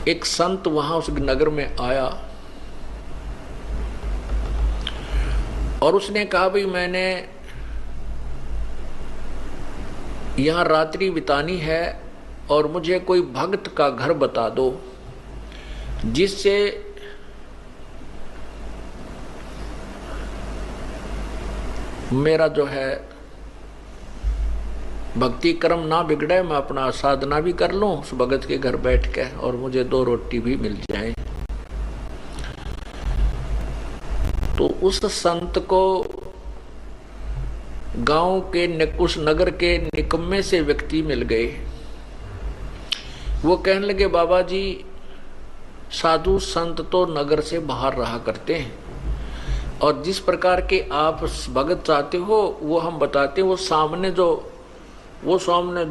एक संत वहां उस नगर में आया और उसने कहा भाई मैंने यहाँ रात्रि बितानी है और मुझे कोई भक्त का घर बता दो जिससे मेरा जो है भक्ति कर्म ना बिगड़े, मैं अपना साधना भी कर लूं उस भगत के घर बैठ के और मुझे 2 रोटी भी मिल जाए। तो उस संत को गांव के उस नगर के निकम्मे से व्यक्ति मिल गए। वो कहने लगे बाबा जी साधु संत तो नगर से बाहर रहा करते हैं और जिस प्रकार के आप भगत चाहते हो वो हम बताते हैं। वो सामने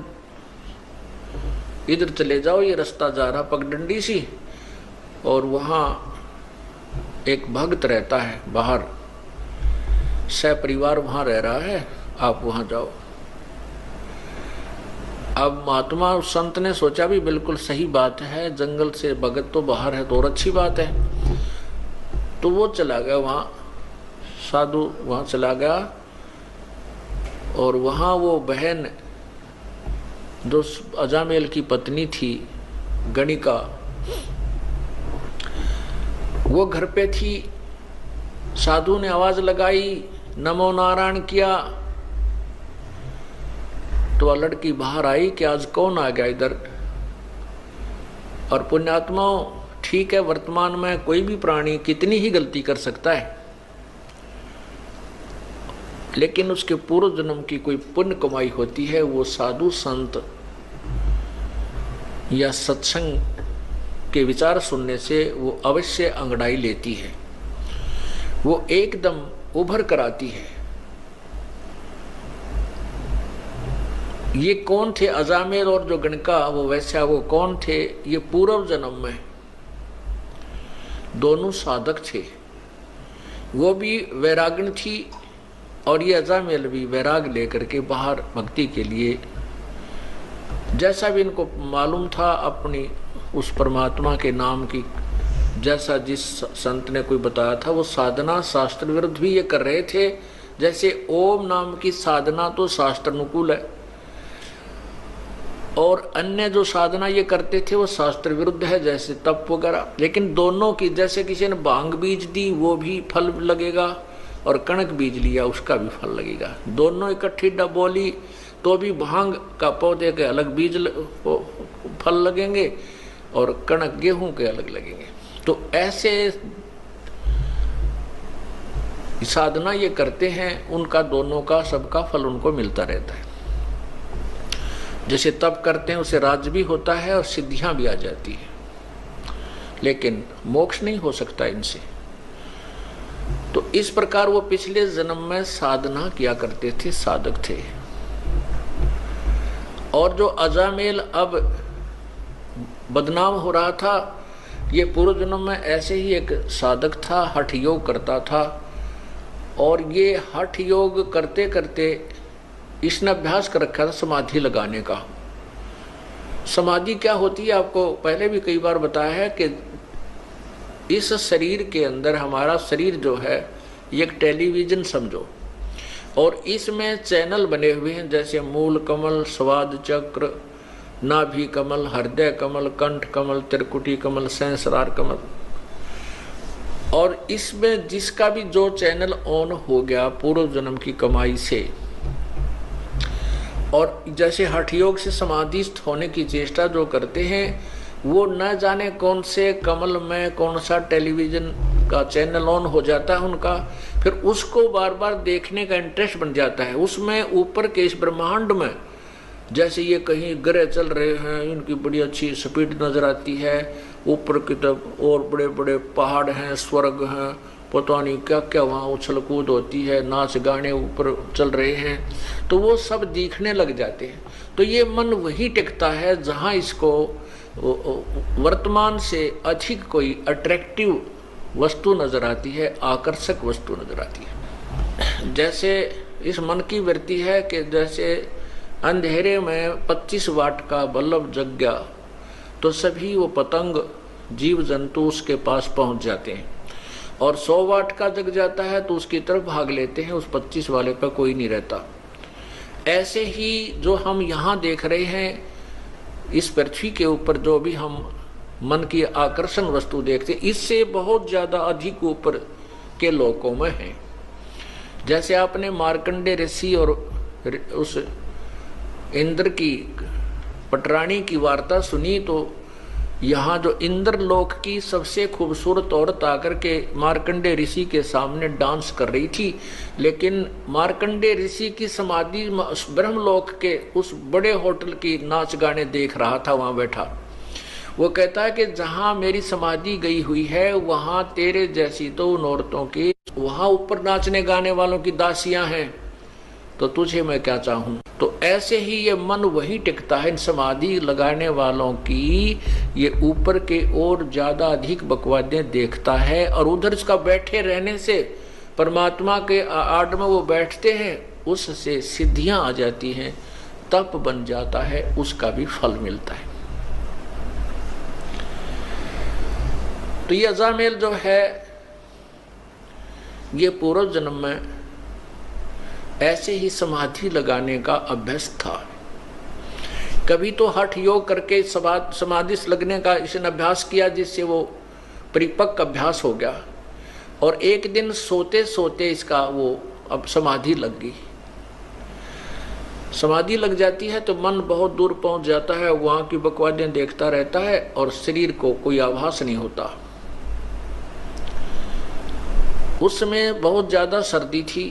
इधर चले जाओ, ये रास्ता जा रहा पगडंडी सी और वहां एक भक्त रहता है बाहर, सपरिवार वहां रह रहा है, आप वहां जाओ। अब महात्मा उस संत ने सोचा भी बिल्कुल सही बात है, जंगल से भगत तो बाहर है तो और अच्छी बात है। तो वो चला गया वहां, साधु वहां चला गया और वहां वो बहन जो अजामेल की पत्नी थी गणिका, वो घर पे थी। साधु ने आवाज लगाई, नमो नारायण किया तो वह लड़की बाहर आई कि आज कौन आ गया इधर। और पुण्यात्माओं ठीक है, वर्तमान में कोई भी प्राणी कितनी ही गलती कर सकता है, लेकिन उसके पूर्व जन्म की कोई पुण्य कमाई होती है। वो साधु संत या सत्संग के विचार सुनने से वो अवश्य अंगड़ाई लेती है, वो एकदम उभर कर आती है। ये कौन थे अजामेल और जो गणिका वो वैश्या, वो कौन थे? ये पूर्व जन्म में दोनों साधक थे। वो भी वैराग्य थी और ये अजामेल भी वैराग लेकर के बाहर भक्ति के लिए, जैसा भी इनको मालूम था अपनी उस परमात्मा के नाम की, जैसा जिस संत ने कोई बताया था वो साधना शास्त्र विरुद्ध भी ये कर रहे थे। जैसे ओम नाम की साधना तो शास्त्र अनुकूल है और अन्य जो साधना ये करते थे वो शास्त्र विरुद्ध है, जैसे तप वगैरह। लेकिन दोनों की, जैसे किसी ने भांग बीज दी वो भी फल लगेगा और कणक बीज लिया उसका भी फल लगेगा। दोनों इकट्ठी बोली तो भी भांग का पौधे के अलग बीज फल लगेंगे और कणक गेहूं के अलग लगेंगे। तो ऐसे साधना ये करते हैं, उनका दोनों का सबका फल उनको मिलता रहता है। जैसे तप करते हैं उसे राज्य भी होता है और सिद्धियां भी आ जाती है, लेकिन मोक्ष नहीं हो सकता इनसे। तो इस प्रकार वो पिछले जन्म में साधना किया करते थे, साधक थे। और जो अजामेल अब बदनाम हो रहा था, ये पूर्व जन्म में ऐसे ही एक साधक था, हठ योग करता था। और ये हठ योग करते करते इसने अभ्यास कर रखा था समाधि लगाने का। समाधि क्या होती है आपको पहले भी कई बार बताया है कि इस शरीर के अंदर, हमारा शरीर जो है ये एक टेलीविजन समझो, और इसमें चैनल बने हुए हैं, जैसे मूल कमल, स्वाद चक्र, नाभि कमल, हृदय कमल, कंठ कमल, त्रिकुटी कमल, सहस्रार कमल। और इसमें जिसका भी जो चैनल ऑन हो गया पूर्व जन्म की कमाई से, और जैसे हठ योग से समाधिस्थ होने की चेष्टा जो करते हैं, वो न जाने कौन से कमल में कौन सा टेलीविजन का चैनल ऑन हो जाता है उनका, फिर उसको बार बार देखने का इंटरेस्ट बन जाता है। उसमें ऊपर के इस ब्रह्मांड में जैसे ये कहीं ग्रह चल रहे हैं, इनकी बड़ी अच्छी स्पीड नजर आती है, ऊपर की तरफ और बड़े बड़े पहाड़ हैं, स्वर्ग हैं, पता नहीं क्या क्या वहाँ उछल कूद होती है, नाच गाने ऊपर चल रहे हैं, तो वो सब दिखने लग जाते हैं। तो ये मन वही टिकता है जहाँ इसको वर्तमान से अधिक कोई अट्रैक्टिव वस्तु नजर आती है, आकर्षक वस्तु नजर आती है। जैसे इस मन की वृत्ति है कि जैसे अंधेरे में 25 वाट का बल्ब जग गया तो सभी वो पतंग जीव जंतु उसके पास पहुंच जाते हैं, और 100 वाट का जग जाता है तो उसकी तरफ भाग लेते हैं, उस 25 वाले पर कोई नहीं रहता। ऐसे ही जो हम यहाँ देख रहे हैं इस पृथ्वी के ऊपर, जो भी हम मन की आकर्षण वस्तु देखते, इससे बहुत ज्यादा अधिक ऊपर के लोकों में है। जैसे आपने मार्कंडे ऋषि और उस इंद्र की पटरानी की वार्ता सुनी, तो यहाँ जो इंद्र लोक की सबसे खूबसूरत औरत आकर के मार्कंडे ऋषि के सामने डांस कर रही थी, लेकिन मार्कंडे ऋषि की समाधि ब्रह्मलोक के उस बड़े होटल की नाच गाने देख रहा था वहां बैठा। वो कहता है कि जहां मेरी समाधि गई हुई है वहां तेरे जैसी तो उन औरतों की, वहां ऊपर नाचने गाने वालों की दासियां हैं, तो तुझे मैं क्या चाहूं। तो ऐसे ही ये मन वही टिकता है इन समाधि लगाने वालों की, ये ऊपर के और ज्यादा अधिक बकवादें देखता है, और उधर इसका बैठे रहने से परमात्मा के आड़ में वो बैठते हैं, उससे सिद्धियां आ जाती हैं, तप बन जाता है, उसका भी फल मिलता है। तो ये अजामेल जो है ये पूर्व जन्म में ऐसे ही समाधि लगाने का अभ्यास था। कभी तो हठ योग करके समाधि लगने का इसने अभ्यास किया, जिससे वो परिपक्व अभ्यास हो गया, और एक दिन सोते सोते इसका वो अब समाधि लग गई। समाधि लग जाती है तो मन बहुत दूर पहुंच जाता है, वहां की बकवादें देखता रहता है और शरीर को कोई आभास नहीं होता। उस समय बहुत ज्यादा सर्दी थी,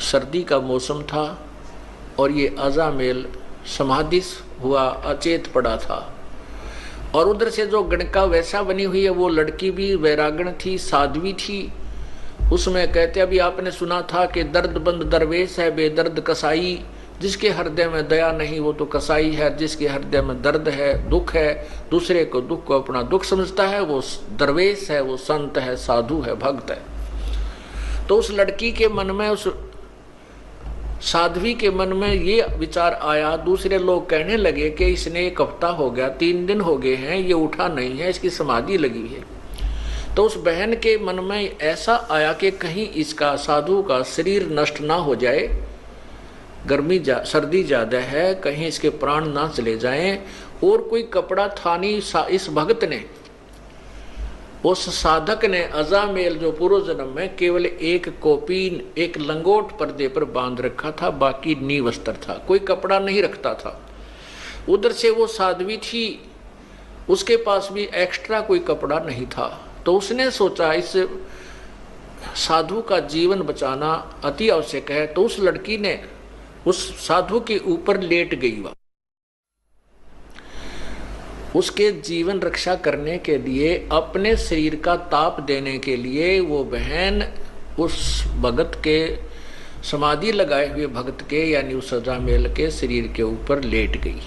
सर्दी का मौसम था, और ये अजामेल समाधि हुआ अचेत पड़ा था। और उधर से जो गणका वैसा बनी हुई है वो लड़की भी वैरागण थी, साध्वी थी। उसमें कहते अभी आपने सुना था कि दर्दबंद दरवेश है बेदर्द कसाई, जिसके हृदय में दया नहीं वो तो कसाई है, जिसके हृदय में दर्द है दुख है, दूसरे को दुख को अपना दुख समझता है, वो दरवेश है, वो संत है, साधु है, भक्त है। तो उस लड़की के मन में, उस साध्वी के मन में ये विचार आया। दूसरे लोग कहने लगे कि इसने 1 हफ्ता हो गया, 3 दिन हो गए हैं, ये उठा नहीं है, इसकी समाधि लगी है। तो उस बहन के मन में ऐसा आया कि कहीं इसका साधु का शरीर नष्ट ना हो जाए, सर्दी ज्यादा है, कहीं इसके प्राण ना चले जाएं। और कोई कपड़ा था नहीं इस भक्त ने, उस साधक ने अजामेल जो पूर्व जन्म में केवल एक कोपीन, एक लंगोट पर्दे पर बांध रखा था, बाकी नीवस्त्र था, कोई कपड़ा नहीं रखता था। उधर से वो साध्वी थी, उसके पास भी एक्स्ट्रा कोई कपड़ा नहीं था। तो उसने सोचा इस साधु का जीवन बचाना अति आवश्यक है, तो उस लड़की ने उस साधु के ऊपर लेट गई। वह उसके जीवन रक्षा करने के लिए, अपने शरीर का ताप देने के लिए वो बहन उस भगत के, समाधि लगाए हुए भगत के यानी उस अजामेल के शरीर के ऊपर लेट गई।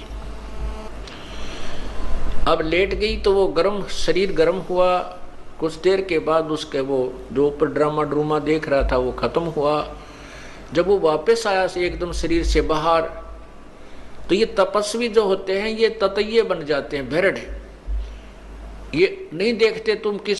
अब लेट गई तो वो शरीर गर्म हुआ। कुछ देर के बाद उसके वो जो ऊपर ड्रामा देख रहा था वो खत्म हुआ। जब वो वापस आया एकदम शरीर से बाहर, तो ये तपस्वी जो होते हैं ये ततैये बन जाते हैं, भेड़। ये नहीं देखते तुम किस